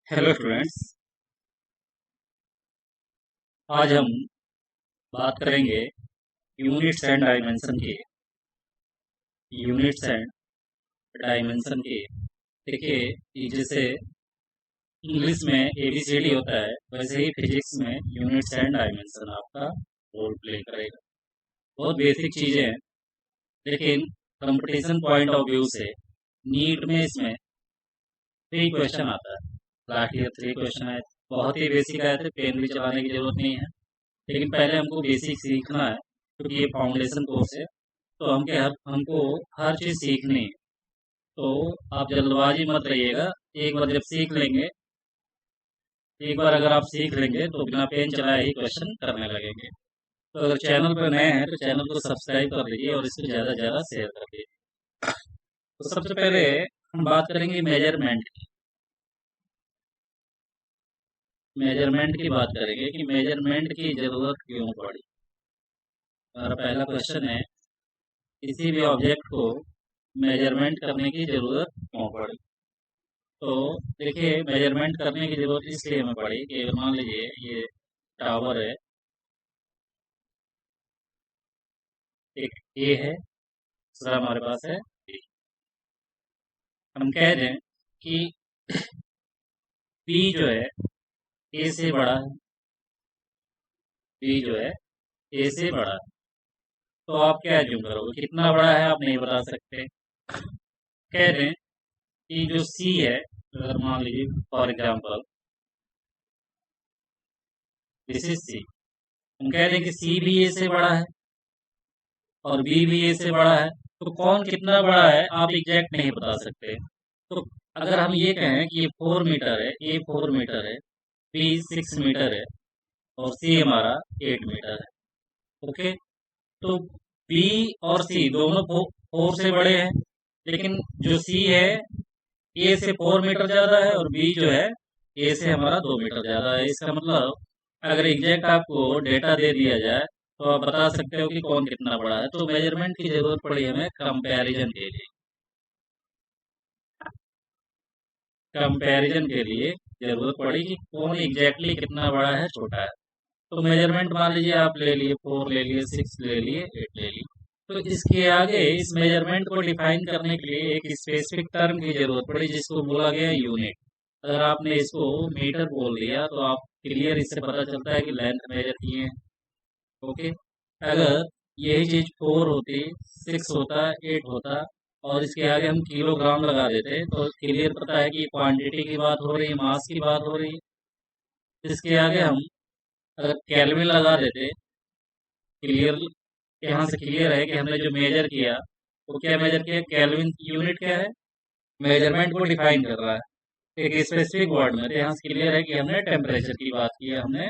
Hello students. आज हम बात करेंगे यूनिट्स एंड डायमेंशन की। यूनिट्स एंड डायमेंशन की देखिए, ये जैसे इंग्लिश में एबीसीडी होता है, वैसे ही फिजिक्स में यूनिट्स एंड डायमेंशन आपका रोल प्ले करेगा। बहुत बेसिक चीजें हैं, लेकिन कंपटीशन पॉइंट ऑफ व्यू से नीट में इसमें 3 क्वेश्चन आता है। लास्ट ईयर 3 क्वेश्चन आए, बहुत ही बेसिक आए थे, पेन भी चलाने की जरूरत नहीं है। लेकिन पहले हमको बेसिक सीखना है, क्योंकि ये फाउंडेशन कोर्स है। तो हमको हर चीज सीखनी है। तो आप जल्दबाजी मत रहिएगा। एक बार जब सीख लेंगे, एक बार अगर आप सीख लेंगे तो बिना पेन चलाए ही क्वेश्चन करने लगेंगे। तो अगर चैनल पर नए हैं तो चैनल को सब्सक्राइब कर लीजिए और इसको ज़्यादा से ज़्यादा शेयर कर दीजिए। तो सबसे पहले हम बात करेंगे मेजरमेंट की। मेजरमेंट की बात करेंगे कि मेजरमेंट की ज़रूरत क्यों पड़ी। हमारा पहला क्वेश्चन है, किसी भी ऑब्जेक्ट को मेजरमेंट करने की ज़रूरत क्यों पड़ी। तो देखिए, मेजरमेंट करने की जरूरत इसलिए हमें पड़ी कि अगर मान लीजिए ये टावर है, एक ए है, दूसरा हमारे पास है बी। हम कह दें कि बी जो है ए से बड़ा है। बी जो है ए से बड़ा है। तो आप क्या एज्यूम करोगे, कितना बड़ा है आप नहीं बता सकते। कह दें कि जो सी है, अगर मान लीजिए for example this is C, हम कह दें कि सी भी ए से बड़ा है और बी भी ए से बड़ा है। तो कौन कितना बड़ा है आप एग्जैक्ट नहीं बता सकते। तो अगर हम ये कहें कि ये 4 मीटर है, ए 4 मीटर है, बी 6 मीटर है और सी हमारा 8 मीटर है। ओके। तो बी और सी दोनों 4 से बड़े हैं, लेकिन जो सी है ए से 4 मीटर ज्यादा है और बी जो है ए से हमारा 2 मीटर ज्यादा है। इसका मतलब अगर एग्जैक्ट आपको डेटा दे दिया जाए तो आप बता सकते हो कि कौन कितना बड़ा है। तो मेजरमेंट की जरूरत पड़ी हमें कंपैरिजन के लिए। कंपैरिजन के लिए जरूरत पड़ी कि कौन एग्जैक्टली कितना बड़ा है, छोटा है। तो मेजरमेंट मान लीजिए आप ले लिए, 4 ले लिए, 6 ले लिए, 8 ले लिए। तो इसके आगे इस मेजरमेंट को डिफाइन करने के लिए एक स्पेसिफिक टर्म की जरूरत पड़ी, जिसको बोला गया यूनिट। अगर आपने इसको मीटर बोल दिया तो आप क्लियर इससे पता चलता है कि लेंथ मेजर किए हैं। ओके। अगर यही चीज 4 होती, 6 होता, 8 होता और इसके आगे हम किलोग्राम लगा देते तो क्लियर पता है कि क्वांटिटी की बात हो रही है, मास की बात हो रही है। इसके आगे हम अगर केल्विन लगा देते, क्लियर यहाँ से क्लियर है कि हमने जो मेजर किया वो क्या मेजर किया, केल्विन यूनिट क्या है, मेजरमेंट को डिफाइन कर रहा है एक स्पेसिफिक वर्ड में। तो यहाँ से क्लियर है कि हमने टेम्परेचर की बात की है, हमने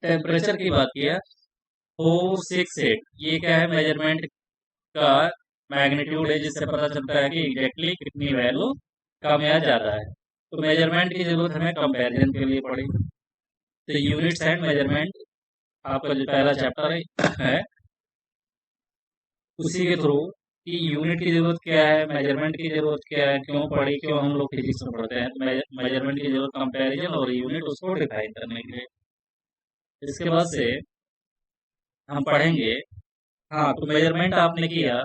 टेम्परेचर की बात की है। 468 ये क्या है, मेजरमेंट का मैग्नीट्यूड है, जिससे पता चलता है कि एग्जैक्टली कितनी वैल्यू कम या ज्यादा है। तो मेजरमेंट की जरूरत हमें कंपैरिजन के लिए पड़ी। तो यूनिट्स एंड मेजरमेंट आपका जो पहला चैप्टर है उसी के थ्रू कि यूनिट की जरूरत क्या है, मेजरमेंट की जरूरत क्या है, क्यों पड़ी, क्यों हम लोग फिजिक्स में पढ़ते हैं। तो मेजरमेंट की जरूरत कंपैरिजन और यूनिट उसको डिफाइन करने के लिए। इसके बाद से हम पढ़ेंगे। हाँ, तो मेजरमेंट आपने किया,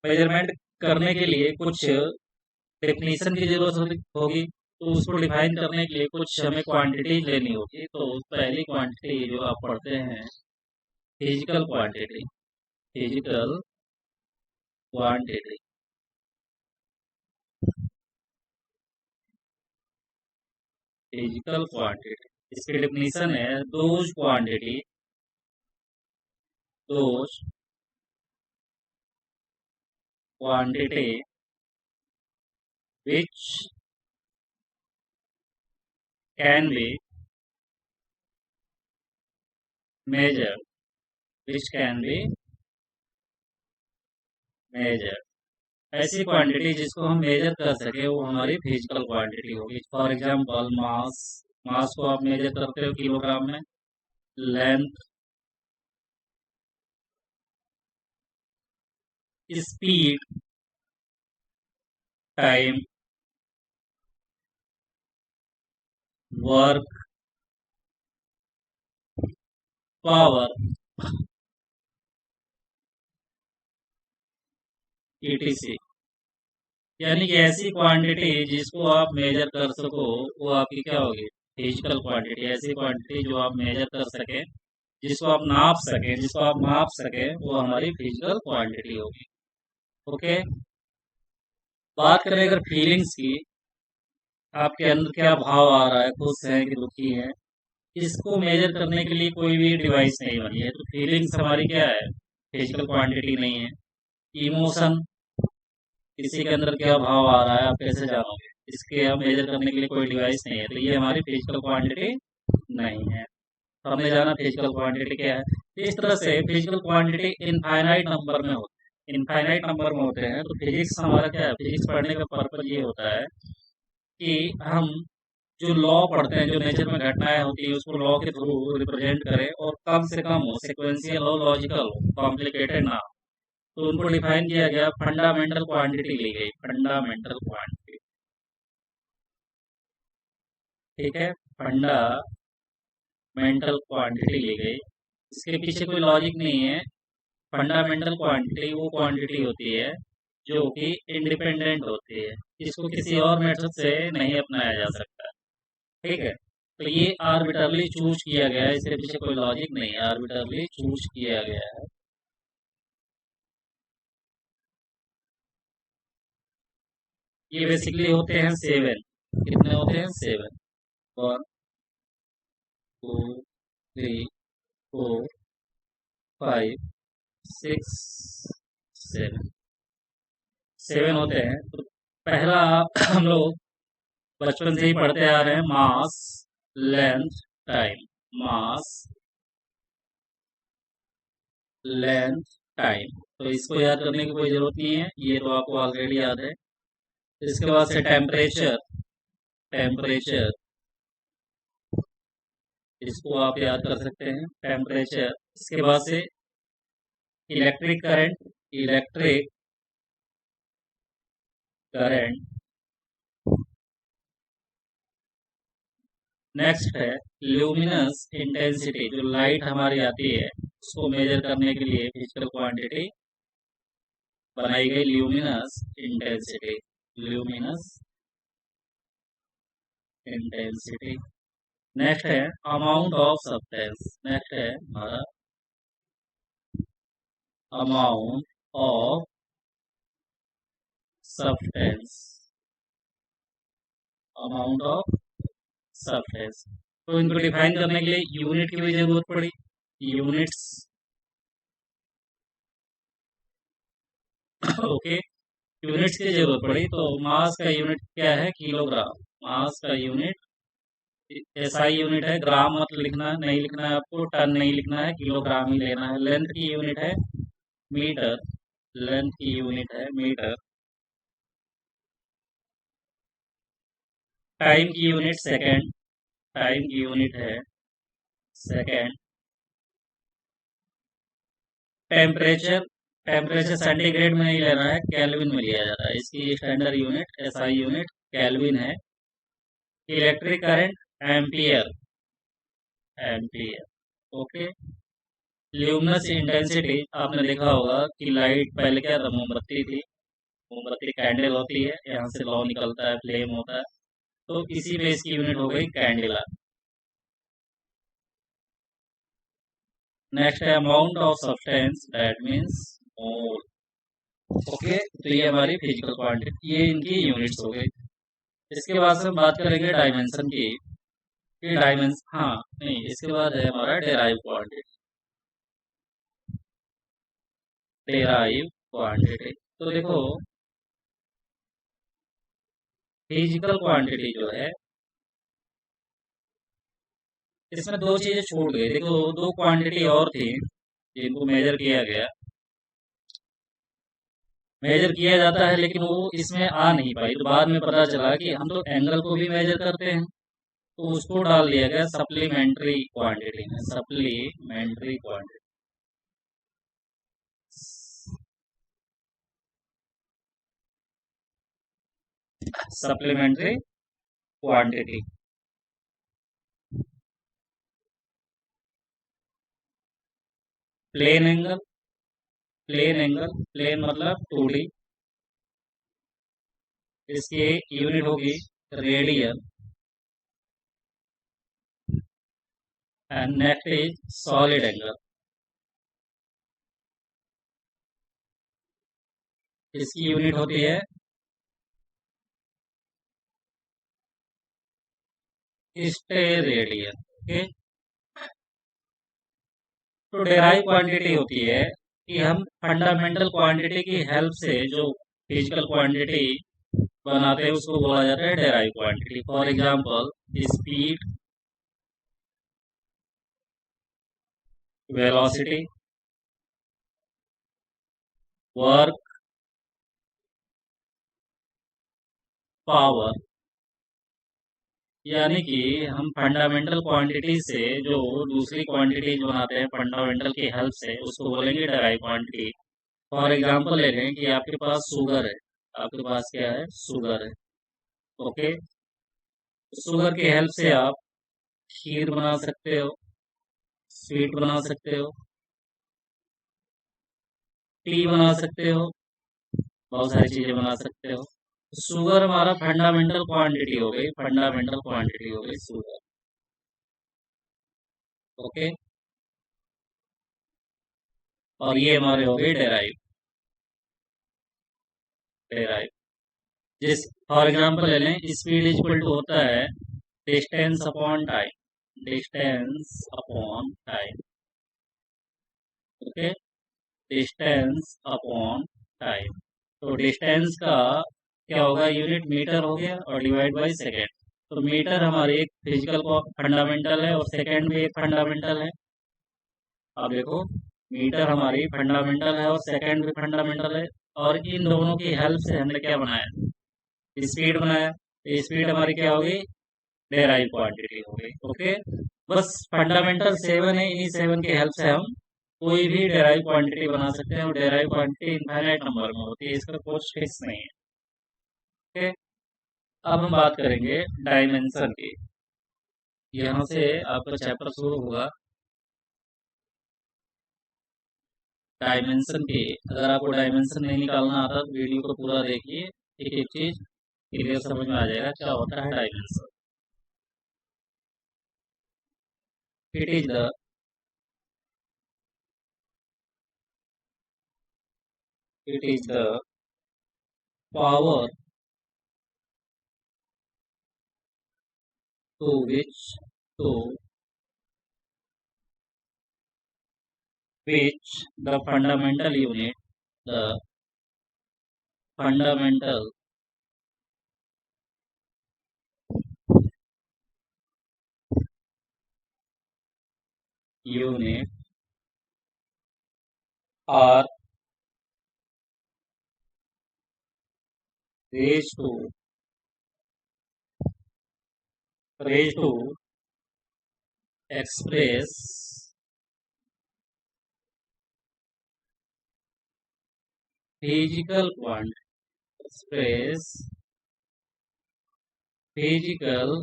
मेजरमेंट करने के लिए कुछ डेफिनेशन की जरूरत होगी। तो उसको डिफाइन करने के लिए कुछ हमें क्वांटिटीज लेनी होगी। तो पहली क्वांटिटी जो आप पढ़ते हैं, physical quantity. Physical quantity, physical quantity, इसकी डेफिनेशन है those quantity, those quantity which can be measured, which can be measured। ऐसी क्वांटिटी जिसको हम मेजर कर सके वो हमारी फिजिकल क्वांटिटी होगी। फॉर एग्जांपल मास, मास को आप मेजर करते हो किलोग्राम में। Length, speed, time, work, power, etc। यानी कि ऐसी क्वांटिटी जिसको आप मेजर कर सको, वो आपकी क्या होगी? Physical quantity. ऐसी क्वांटिटी जो आप मेजर कर सके, जिसको आप नाप सके, जिसको आप माप सके, वो हमारी फिजिकल क्वांटिटी होगी। ओके। बात करें अगर फीलिंग्स की, आपके अंदर क्या भाव आ रहा है, खुश है कि दुखी है, इसको मेजर करने के लिए कोई भी डिवाइस नहीं बनी है। तो फीलिंग्स हमारी क्या है? फिजिकल क्वांटिटी नहीं है। इमोशन, किसी के अंदर क्या भाव आ रहा है आप कैसे जानोगे? इसके हम मेजर करने के लिए कोई डिवाइस नहीं है, तो ये हमारी फिजिकल क्वांटिटी नहीं है। तो हमने जाना फिजिकल क्वांटिटी क्या है। तो इस तरह से फिजिकल क्वांटिटी इनफाइनाइट नंबर में होते हैं, इनफाइनाइट नंबर में होते हैं। तो फिजिक्स हमारा क्या है? फिजिक्स पढ़ने का पर्पज ये होता है कि हम जो लॉ पढ़ते हैं, जो नेचर में घटनाएं होती है, उसको लॉ के थ्रू रिप्रेजेंट करें, और कम से कम हो, सिक्वेंशियल हो, लॉजिकल हो, कॉम्प्लिकेटेड ना हो। तो उनको डिफाइन किया गया, फंडामेंटल क्वांटिटी ली गई, फंडामेंटल क्वांटिटी। ठीक है, फंडामेंटल क्वांटिटी ली गई। इसके पीछे कोई लॉजिक नहीं है। फंडामेंटल क्वांटिटी वो क्वांटिटी होती है जो कि इंडिपेंडेंट होती है, इसको किसी और मेथड से नहीं अपनाया जा सकता। ठीक है, तो ये आर्बिटरली चूज किया गया है, इसके पीछे कोई लॉजिक नहीं है, आर्बिटरली चूज किया गया है। ये बेसिकली होते हैं 7। कितने होते हैं? 7। 1, 2, 3, 4, 5, 6, 7। 7 होते हैं। तो पहला हम लोग बचपन से ही पढ़ते आ रहे हैं, मास, लेंथ, टाइम। मास, लेंथ, टाइम। तो इसको याद करने की कोई जरूरत नहीं है, ये तो आपको ऑलरेडी याद है। इसके बाद से टेम्परेचर, टेम्परेचर, इसको आप याद कर सकते हैं, टेम्परेचर। इसके बाद से electric current, electric current. Next है ल्यूमिनस इंटेंसिटी, जो लाइट हमारी आती है उसको मेजर करने के लिए फिजिकल क्वांटिटी बनाई गई, luminous intensity, luminous intensity. Next है अमाउंट ऑफ सब्सटेंस, नेक्स्ट है हमारा amount of substance, amount of substance. तो इनको डिफाइन करने के लिए यूनिट की भी जरूरत पड़ी, यूनिट्स। ओके, यूनिट्स की जरूरत पड़ी। तो मास का यूनिट क्या है? किलोग्राम। मास का यूनिट एसआई यूनिट है, ग्राम मत लिखना, नहीं लिखना है आपको, टन नहीं लिखना है, किलोग्राम ही लेना है। लेंथ की यूनिट है मीटर, लेंथ की यूनिट है मीटर। टाइम की यूनिट सेकेंड, टाइम की यूनिट है सेकेंड। टेम्परेचर, टेम्परेचर सेंटीग्रेड में नहीं लेना है, केल्विन में लिया जाता है। इसकी standard unit, SI unit kelvin है। Electric current ampere, ampere. Okay. Luminous intensity, आपने देखा होगा कि लाइट पहले क्या था? मोमबत्ती थी, मोमबत्ती कैंडल होती है, यहाँ से लौ निकलता है, फ्लेम होता है। तो इसी में इसकी यूनिट हो गई कैंडिला। नेक्स्ट है amount of substance, that means mole. Okay, तो ये हमारी फिजिकल क्वांटिटी, ये इनकी यूनिट्स हो गई। इसके बाद से हम बात करेंगे डायमेंशन की। ये डायमेंशन, हाँ नहीं, इसके बाद है हमारा डेराइव क्वांटिटी, डेराइव क्वांटिटी। तो देखो, फिजिकल क्वांटिटी जो है, इसमें दो चीजें छूट गई। देखो, दो क्वांटिटी और थी जिनको मेजर किया गया, मेजर किया जाता है, लेकिन वो इसमें आ नहीं पाई। तो बाद में पता चला कि हम तो एंगल को भी मेजर करते हैं, तो उसको डाल दिया गया सप्लीमेंट्री क्वांटिटी में, supplementary quantity, supplementary quantity. Plane angle, plane मतलब 2D, इसकी यूनिट होगी radian, and next is solid angle, इसकी यूनिट होती है स्टेरेडियन। ओके, तो डेराइव क्वांटिटी होती है कि हम फंडामेंटल क्वांटिटी की हेल्प से जो फिजिकल क्वांटिटी बनाते हैं उसको बोला जाता है derive quantity. For example speed, velocity, work, power, यानी कि हम फंडामेंटल क्वांटिटी से जो दूसरी क्वांटिटी बनाते हैं फंडामेंटल की हेल्प से उसको बोलेंगे डेराइव क्वांटिटी। फॉर एग्जांपल ले लें कि आपके पास शुगर है, आपके पास क्या है, शुगर है। ओके, शुगर की हेल्प से आप खीर बना सकते हो, स्वीट बना सकते हो, टी बना सकते हो, बहुत सारी चीजें बना सकते हो। शुगर हमारा फंडामेंटल क्वांटिटी हो गई, फंडामेंटल क्वांटिटी हो गई शुगर। ओके, और ये हमारे हो गए डेराइव, डेराइव। जिस फॉर एग्जांपल ले लें, स्पीड इक्वल टू होता है distance upon time, distance upon time. Okay, distance upon time, तो डिस्टेंस का क्या होगा, यूनिट मीटर हो गया और डिवाइड बाय सेकेंड। तो मीटर हमारी एक फिजिकल फंडामेंटल है और सेकेंड भी एक फंडामेंटल है। अब देखो, मीटर हमारी फंडामेंटल है और सेकेंड भी फंडामेंटल है, और इन दोनों की हेल्प से हमने क्या बनाया, स्पीड बनाया। स्पीड हमारी क्या होगी, डेराइव क्वांटिटी हो गई। ओके, बस फंडामेंटल 7 है, इन्हीं 7 की हेल्प से हम कोई भी डेराइव क्वांटिटी बना सकते हैं, और डेराइव क्वांटिटी इनफाइनाइट नंबर में होती है, इसका कुछ फिक्स नहीं है। ओके, अब हम बात करेंगे डायमेंशन की। यहाँ से आपका चैप्टर शुरू होगा डायमेंशन की। अगर आपको डायमेंशन नहीं निकालना आता तो वीडियो को पूरा देखिए, एक एक चीज क्लियर समझ में आ जाएगा क्या होता है dimension. It is the it is the power to to which the the fundamental unit are raised to express physical quantity, express physical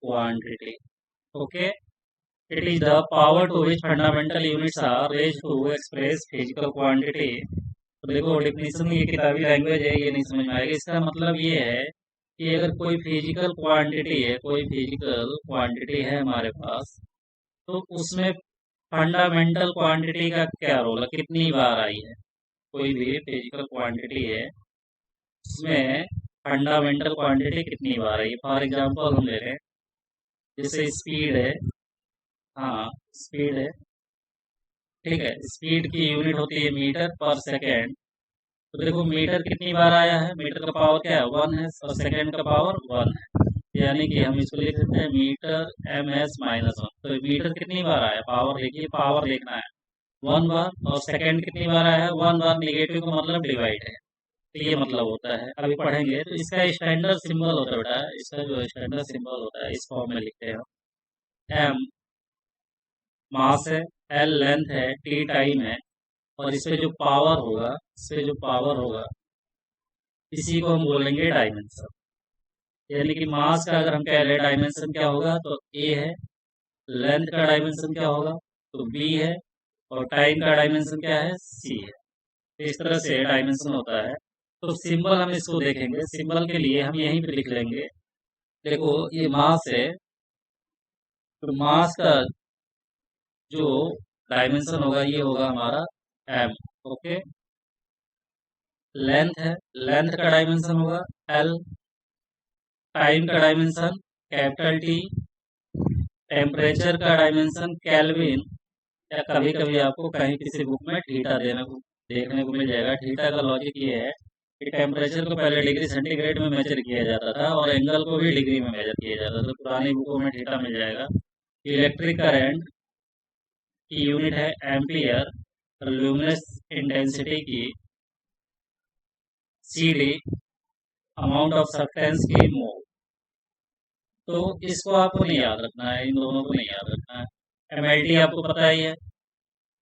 quantity. Okay, it is the power to which fundamental units are raised to express physical quantity. तो देखो, definition ये किताबी language है, ये नहीं समझ में आएगा। इसका मतलब ये है कि अगर कोई फिजिकल क्वांटिटी है, कोई फिजिकल क्वांटिटी है हमारे पास, तो उसमें फंडामेंटल क्वांटिटी का क्या रोल है, कितनी बार आई है। कोई भी फिजिकल क्वांटिटी है उसमें फंडामेंटल क्वांटिटी कितनी बार आई है। फॉर एग्जांपल हम ले लें, जैसे स्पीड है, हाँ स्पीड है, ठीक है, स्पीड की यूनिट होती है मीटर पर सेकेंड। तो देखो, मीटर कितनी बार आया है, मीटर का पावर क्या है, 1 है, और सेकेंड का पावर 1 है, यानी कि हम इसको लिख सकते हैं मीटर ms-1। तो मीटर कितनी बार आया, पावर देखिए, पावर देखना है 1 बार, और सेकेंड कितनी बार आया है, 1 बार। निगेटिव का मतलब डिवाइड है, तो ये मतलब होता है। अभी पढ़ेंगे तो इसका स्टैंडर्ड सिंबल होता है बेटा, इसका जो स्टैंडर्ड सिंबल होता है इस फॉर्म में लिखते हैं। एम मास है, एल लेंथ है, टी टाइम है, और इस पे जो पावर होगा, इस पे जो पावर होगा इसी को हम बोलेंगे डायमेंशन। यानी कि मास का अगर हम कह रहे हैं डायमेंशन क्या होगा, तो ए है, लेंथ का डायमेंशन क्या होगा, तो बी है, और टाइम का डायमेंशन क्या है, सी है। तो इस तरह से डायमेंशन होता है। तो सिंबल हम इसको देखेंगे, सिंबल के लिए हम यहीं पे लिख लेंगे। देखो ये मास है, तो मास का जो डायमेंशन होगा ये होगा हमारा एम। ओके, लेंथ है, लेंथ का डायमेंशन होगा एल। टाइम का डायमेंशन कैपिटल टी। टेम्परेचर का डायमेंशन केल्विन, या कभी कभी आपको कहीं किसी बुक में थीटा देखने को मिल जाएगा। थीटा का लॉजिक ये है कि टेम्परेचर को पहले डिग्री सेंटीग्रेड में मेजर किया जाता था और एंगल को भी डिग्री में मेजर किया जाता था, तो पुरानी बुकों में थीटा मिल जाएगा। इलेक्ट्रिक करंट की यूनिट है एम्पियर, ल्यूमिनस इंटेंसिटी की C D, amount of substance की मोल। तो इसको आपको नहीं याद रखना है, इन दोनों को नहीं याद रखना है। एमएलटी आपको पता ही है,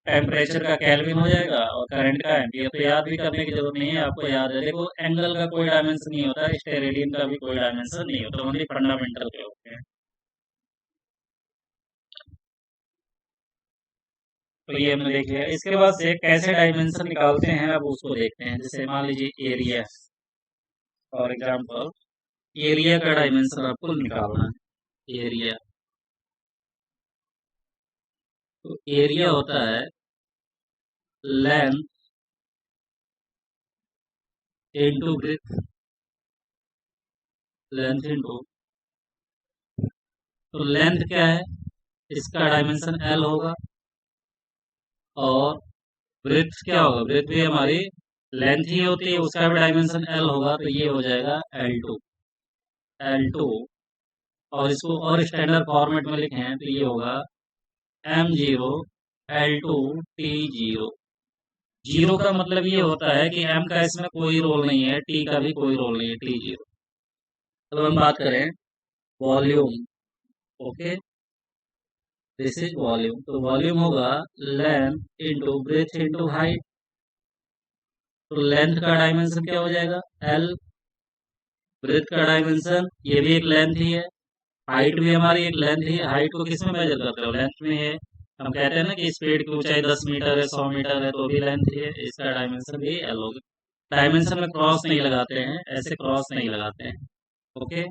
टेम्परेचर का केल्विन हो जाएगा और करंट का एम्पियर, तो याद भी करने की जरूरत नहीं है, आपको याद है। देखो एंगल का कोई डायमेंशन नहीं होता, स्टेरेडियन का भी कोई डायमेंशन नहीं होता, ओनली फंडामेंटल के होते हैं। तो ये हमने देख लिया। इसके बाद से कैसे डायमेंशन निकालते हैं अब उसको देखते हैं। जैसे मान लीजिए एरिया, फॉर एग्जाम्पल एरिया का डायमेंशन आपको निकालना है। एरिया, तो एरिया होता है length into breadth, length into, तो लेंथ क्या है, इसका डायमेंशन एल होगा, और ब्रेथ क्या होगा, ब्रेथ भी हमारी लेंथ ही होती है, उसका भी डायमेंशन एल होगा, तो ये हो जाएगा L2। L2, और इसको और स्टैंडर्ड फॉर्मेट में लिखे हैं तो ये होगा M0 L2 T0। जीरो का मतलब ये होता है कि M का इसमें कोई रोल नहीं है, T का भी कोई रोल नहीं है, T0। अब हम बात करें volume. Okay, this is volume, तो वॉल्यूम होगा length into breadth into height. तो लेंथ का डायमेंशन क्या हो जाएगा, L। ब्रेथ का डायमेंशन ये भी एक लेंथ ही है, हाइट भी हमारी एक लेंथ ही है। हाइट को किस में मेजर करते हो, लेंथ में है। हम कहते हैं ना कि स्पीड की ऊंचाई 10 मीटर है, 100 मीटर है, तो भी लेंथ ही है, इसका डायमेंशन भी एल होगा। डायमेंशन में क्रॉस नहीं लगाते हैं, ऐसे क्रॉस नहीं लगाते हैं। ओके,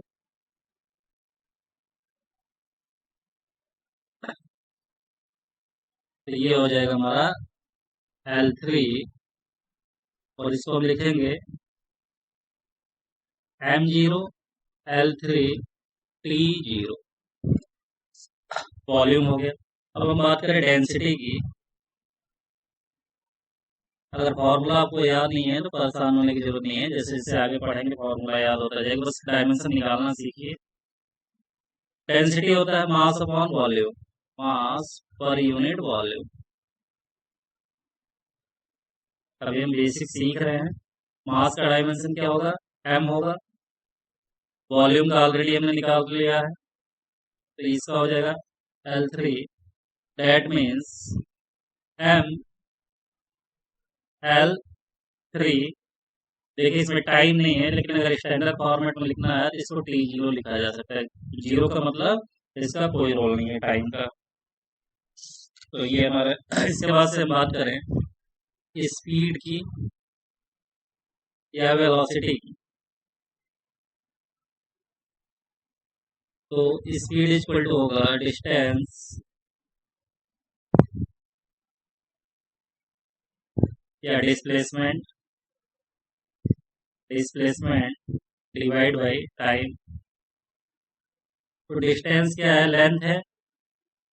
तो ये हो जाएगा हमारा L3, और इसको हम लिखेंगे M0 L3 T0। वॉल्यूम हो गया। अब हम बात करें डेंसिटी की। अगर फॉर्मूला आपको याद नहीं है तो परेशान होने की जरूरत नहीं है, जैसे जैसे आगे पढ़ेंगे फॉर्मूला याद होता जाएगा, बस डायमेंशन निकालना सीखिए। डेंसिटी होता है मास अपॉन वॉल्यूम, मास पर यूनिट वॉल्यूम। अभी हम बेसिक सीख रहे हैं। मास का डायमेंशन क्या होगा, एम होगा। वॉल्यूम का ऑलरेडी हमने निकाल लिया है, तो इसका हो जाएगा L3। That means M L3। देखिए इसमें टाइम नहीं है, लेकिन अगर स्टैंडर्ड फॉर्मेट में लिखना है तो इसको T0 लिखा जा सकता है। जीरो का मतलब इसका कोई रोल नहीं है टाइम का। तो ये हमारे इसके बाद से हम बात करें स्पीड की या वेलोसिटी की। तो स्पीड इक्वल टू होगा डिस्टेंस या displacement, displacement divide by time. तो डिस्टेंस क्या है, लेंथ है,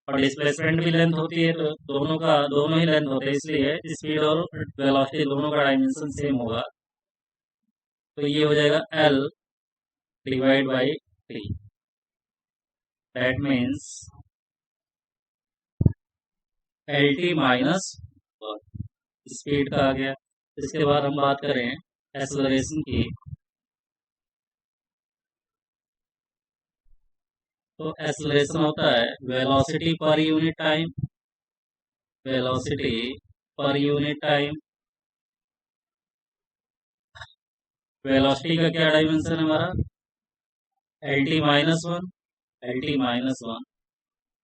और डिस्प्लेसमेंट भी लेंथ होती है, तो दोनों ही लेंथ होते हैं, इसलिए स्पीड और वेलोसिटी दोनों का डायमेंशन सेम होगा। तो ये हो जाएगा L divide by T. That means LT minus speed का आ गया। इसके बाद हम बात करें एक्सेलरेशन की। तो एक्सेलरेशन होता है velocity per unit time, velocity per unit time. Velocity का क्या डायमेंशन है हमारा, LT minus one, LT minus one.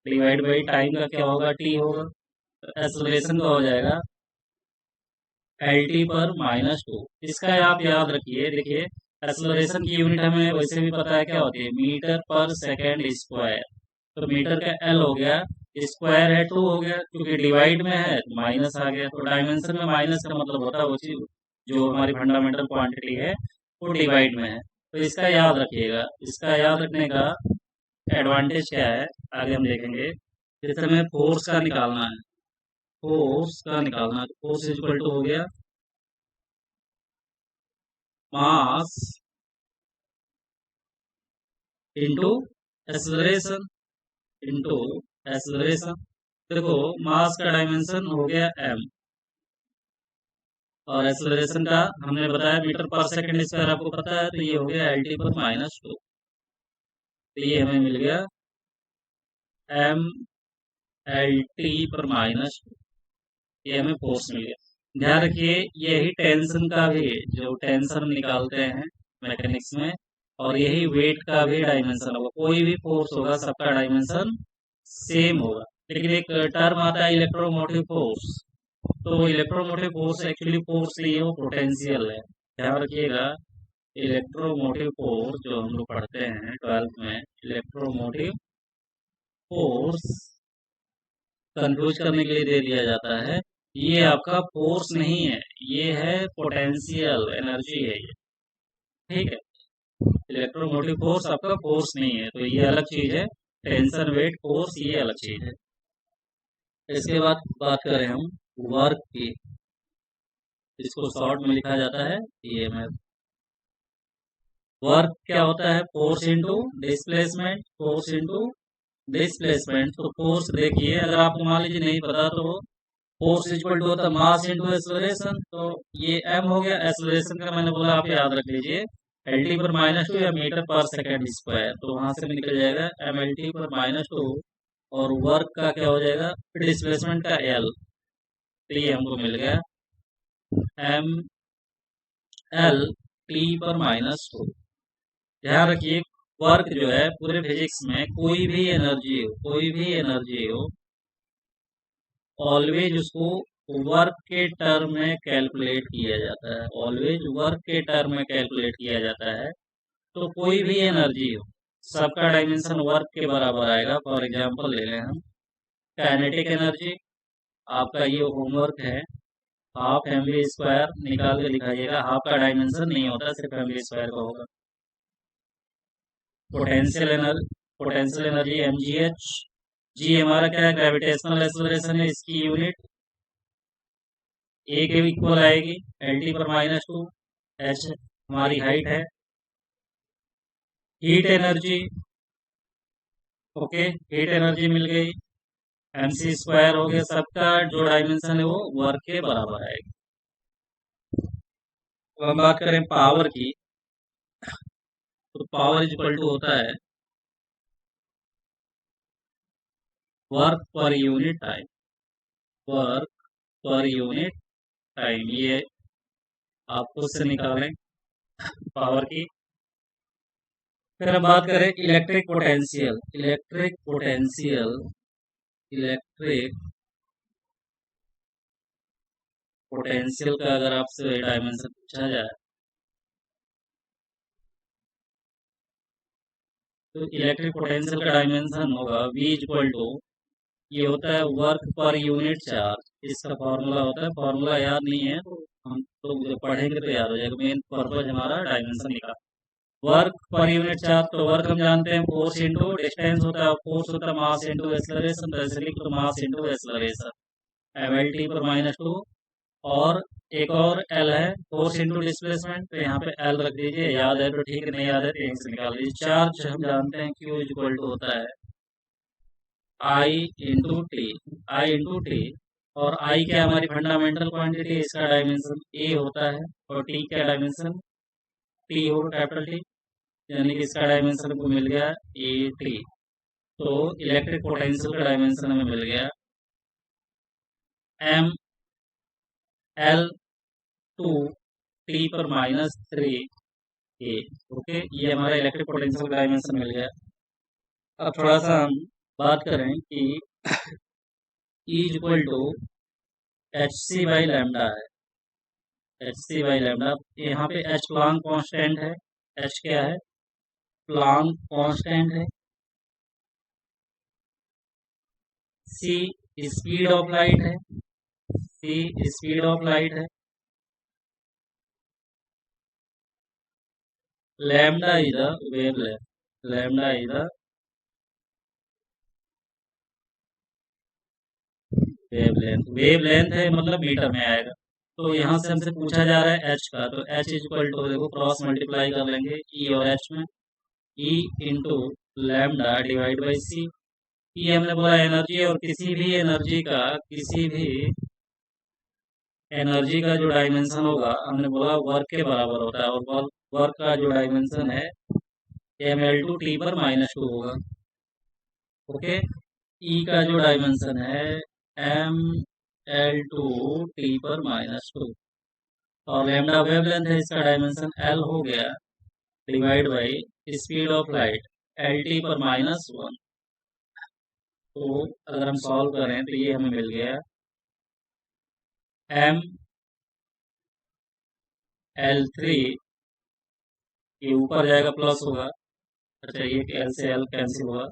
Divide by time का क्या होगा, टी होगा। तो एक्सेलरेशन का हो जाएगा एल टी पर -2। इसका आप याद रखिए, देखिए एक्सेलरेशन की यूनिट हमें वैसे भी पता है क्या होती है, मीटर पर सेकेंड स्क्वायर। तो मीटर का एल हो गया, स्क्वायर है 2 हो गया, क्योंकि डिवाइड में है तो माइनस आ गया। तो डायमेंशन में माइनस का मतलब होता है वो चीज जो हमारी फंडामेंटल क्वांटिटी है वो डिवाइड में है। तो इसका याद रखिएगा। इसका याद रखने का एडवांटेज क्या है आगे हम देखेंगे। जैसे हमें फोर्स का निकालना है, फोर्स का निकालना है, फोर्स इक्वल टू हो गया मास इंटू एक्सेलरेशन, इंटू एक्सेलरेशन। देखो मास का डायमेंशन हो गया m, और एक्सेलरेशन का हमने बताया मीटर पर सेकंड स्क्वायर आपको पता है, तो ये हो गया lt पर -2। तो ये हमें मिल गया m lt पर -2, ये हमें फोर्स मिल गया। ध्यान रखिए यही टेंशन का भी, जो टेंशन निकालते हैं मैकेनिक्स में, और यही वेट का भी डायमेंशन होगा। कोई भी फोर्स होगा सबका डायमेंशन सेम होगा। लेकिन एक टर्म आता है इलेक्ट्रोमोटिव फोर्स। तो इलेक्ट्रोमोटिव फोर्स एक्चुअली फोर्स नहीं है, वो पोटेंशियल है। ध्यान रखिएगा इलेक्ट्रोमोटिव फोर्स जो हम लोग पढ़ते हैं 12th में, इलेक्ट्रोमोटिव फोर्स कंफ्यूज करने के लिए दे दिया जाता है। ये आपका फोर्स नहीं है, ये है पोटेंशियल एनर्जी है ये, ठीक है। इलेक्ट्रोमोटिव फोर्स आपका फोर्स नहीं है, तो ये अलग चीज है। टेंशन वेट फोर्स ये अलग चीज है। इसके बाद बात करें हम वर्क की, इसको शॉर्ट में लिखा जाता है ईएमएफ। वर्क क्या होता है, force into displacement, force into displacement. तो फोर्स देखिए, अगर आपको मान लीजिए नहीं पता तो फोर्स इक्वल टू होता है मास इंटू एक्सेलरेशन। तो ये m हो गया, एक्सेलरेशन का मैंने बोला आप याद रख लीजिए lt पर -2 या मीटर पर सेकेंड स्क्वायर। तो वहां से निकल जाएगा m lt पर -2, और वर्क का क्या हो जाएगा, डिस्प्लेसमेंट का l। तो ये हमको मिल गया m l t पर -2। ध्यान रखिए वर्क जो है पूरे फिजिक्स में कोई भी एनर्जी हो, कोई भी एनर्जी हो, ऑलवेज उसको वर्क के टर्म में कैलकुलेट किया जाता है। ऑलवेज वर्क के टर्म में कैलकुलेट किया जाता है। तो कोई भी एनर्जी हो सबका डायमेंशन वर्क के बराबर आएगा। फॉर एग्जांपल ले लें हम काइनेटिक एनर्जी, आपका ये होमवर्क है, हाफ एम वी स्क्वायर निकाल के दिखाइएगा। हाफ का डायमेंशन नहीं होता, सिर्फ एम वी स्क्वायर का होगा। Potential energy M G H, G हमारा क्या है, ग्रेविटेशनल एक्सेलरेशन है, इसकी यूनिट ए के इक्वल आएगी एल टी पर -2। एच हमारी हाइट है। Heat energy, okay, heat energy मिल गई, एम सी स्क्वायर हो गया। सबका जो डायमेंशन है वो वर्क के बराबर आएगी। अब हम बात करें पावर की, तो पावर इज इक्वल टू होता है work per unit time, work per unit time. ये आप खुद से निकालें पावर की। फिर हम बात करें electric potential, electric potential, electric potential का अगर आपसे डायमेंशन पूछा जाए तो इलेक्ट्रिक पोटेंशियल का डायमेंशन होगा V इक्वल टू, ये होता है वर्क पर यूनिट चार्ज। इसका फॉर्मूला होता है, फॉर्मूला याद नहीं है तो हम लोग जब पढ़ेंगे तो याद हो जाएगा। मेन पर्पज हमारा डायमेंशन निकाल, वर्क पर यूनिट चार्ज। तो वर्क हम जानते हैं फोर्स इंटू डिस्टेंस होता है, फोर्स होता है मास इंटू एक्सेलरेशन, तो ऐसे लिख लो mass into acceleration, M L T पर -2। और एक और एल है फोर्स इंटू डिस्प्लेसमेंट, तो यहाँ पे एल रख दीजिए, याद है तो ठीक है, नहीं याद है तो यहीं से निकाल दीजिए। चार्ज हम जानते हैं क्यू इक्वल टू होता है आई इंटू टी, आई इंटू टी। और आई क्या हमारी फंडामेंटल क्वांटिटी, इसका डायमेंशन ए होता है, और टी क्या डायमेंशन टी होगा, कैपिटल टी, यानी कि इसका डायमेंशन को मिल गया ए टी। तो इलेक्ट्रिक पोटेंशियल का डायमेंशन हमें मिल गया एम एल टू टी पर -3 ए। ओके, ये हमारा इलेक्ट्रिक पोटेंशियल का डायमेंशन मिल गया। अब थोड़ा सा हम बात करें कि E is equal to H C by lambda है, एच सी बाई लैम्डा। यहाँ पे एच प्लांक कांस्टेंट है, एच क्या है, प्लांक कांस्टेंट है। सी स्पीड ऑफ लाइट है, सी स्पीड ऑफ लाइट है। Lambda is the wavelength, lambda is the wavelength, wavelength है मतलब मीटर में आएगा। तो यहाँ से हमसे पूछा जा रहा है एच का, तो एच इज इक्वल टू, देखो क्रॉस मल्टीप्लाई कर लेंगे ई और एच में, E into lambda divide by C. E हमने बोला एनर्जी है, और किसी भी एनर्जी का, किसी भी एनर्जी का जो डायमेंशन होगा हमने बोला वर्क के बराबर होता है, और वर्क का जो डायमेंशन है एम एल टू टी पर माइनस टू होगा। ओके, ई का जो डायमेंशन है एम एल टू टी पर माइनस टू, और लैम्डा वेवलेंथ है, इसका डायमेंशन एल हो गया, divide by speed of light L T पर माइनस वन। तो अगर हम सॉल्व करें तो ये हमें मिल गया एम एल थ्री, ये ऊपर जाएगा प्लस होगा, अच्छा ये एल से एल कैंसिल हुआ,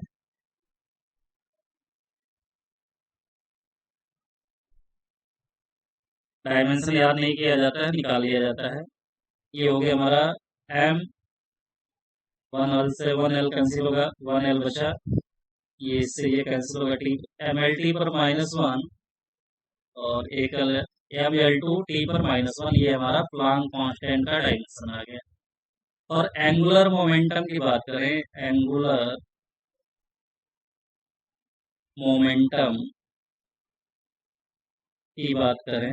डायमेंशन याद नहीं किया जाता है, निकाल लिया जाता है। ये हो गया हमारा एम, वन एल से वन एल कैंसिल होगा, वन एल बचा, ये इससे ये कैंसिल होगा, टी एम एल टी पर माइनस वन, और एक एम एल टू टी पर माइनस वन, ये हमारा प्लांक कांस्टेंट का डायमेंशन आ गया। और एंगुलर मोमेंटम की बात करें, एंगुलर मोमेंटम की बात करें,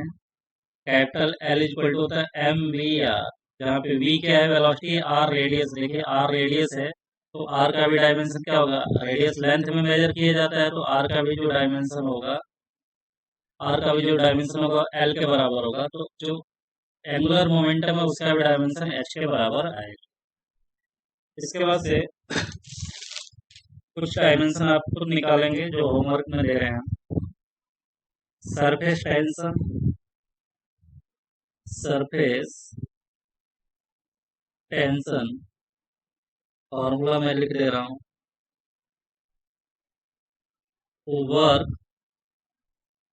कैपिटल एल इक्वल टू होता है एम वी आर, जहाँ पे वी क्या है, वेलोसिटी, आर रेडियस, देखिए आर रेडियस है, तो आर का भी डायमेंशन क्या होगा, रेडियस लेंथ में मेजर किया जाता है, तो आर का भी जो डायमेंशन होगा, आर का भी जो डायमेंशन होगा एल के बराबर होगा, तो जो एंगुलर मोमेंटम है उसका भी डायमेंशन एच के बराबर आएगा। इसके बाद से कुछ डायमेंशन आप खुद निकालेंगे जो होमवर्क में दे रहे हैं। Surface tension, surface tension formula मैं लिख दे रहा हूँ, वर्क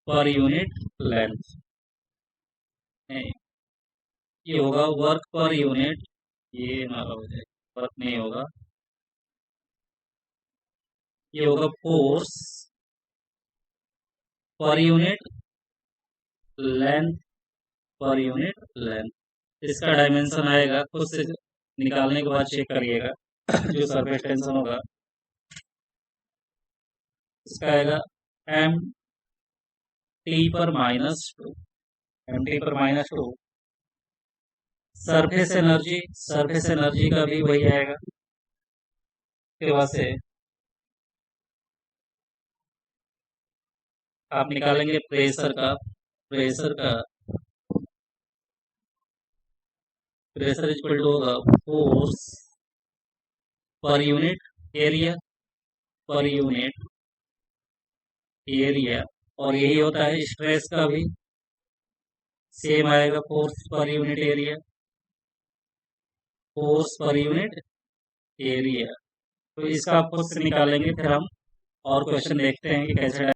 पर यूनिट लेंथ, ये होगा वर्क पर यूनिट, ये हमारा हो जाएगा, वर्क नहीं होगा, ये होगा force per unit length, per unit length. इसका डायमेंशन आएगा, खुद से निकालने के बाद चेक करिएगा जो सरफेस टेंशन होगा इसका आएगा एम टी पर माइनस टू, एम टी पर minus two. Surface energy, surface energy का भी वही आएगा, के बाद से आप निकालेंगे प्रेशर का, प्रेशर का, प्रेशर इक्वल टू होगा force per unit area, per unit area, और यही होता है स्ट्रेस का भी, सेम आएगा, force per unit area, force per unit area. तो इसका आप खुद से निकालेंगे, फिर हम और क्वेश्चन देखते हैं कि कैसे